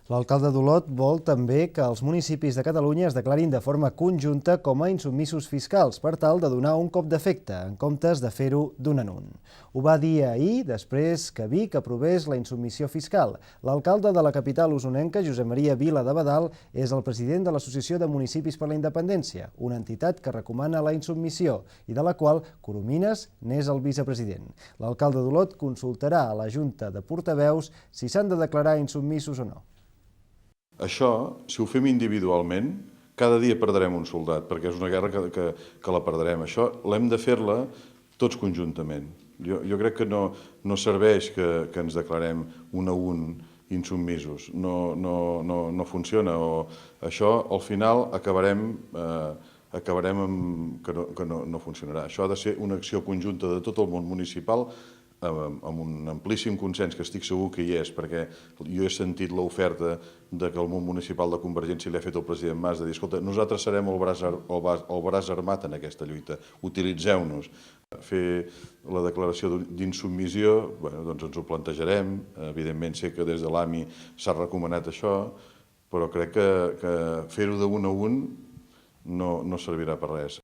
L'alcalde d'Olot vol també que els municipis de Catalunya es declarin de forma conjunta com a insubmisos fiscals per tal de donar un cop d'efecte, en comptes de fer-ho d'un en un. Ho va dir ahir, després que Vic aprovés la insubmissió fiscal. L'alcalde de la capital usonenca, Josep Maria Vila d'Abadal, és el president de l'Associació de Municipis per la Independència, una entitat que recomana la insubmissió i de la qual Coromines n'és el vicepresident. L'alcalde d'Olot consultarà a la Junta de Portaveus si s'han de declarar insubmisos o no. Això, si ho fem individualment, cada dia perdrem un soldat, perquè és una guerra que la perdrem. Això l'hem de fer-la tots conjuntament. Jo crec que no serveix que ens declarem un a un insubmisos. No funciona. Això, al final, acabarem que no funcionarà. Això ha de ser una acció conjunta de tot el món municipal amb un amplíssim consens, que estic segur que hi és, perquè jo he sentit l'oferta que el món municipal de Convergència li ha fet el president Mas, de dir, escolta, nosaltres serem el braç armat en aquesta lluita, utilitzeu-nos. Fer la declaració d'insubmissió, doncs ens ho plantejarem, evidentment sé que des de l'AMI s'ha recomanat això, però crec que fer-ho d'un a un no servirà per res.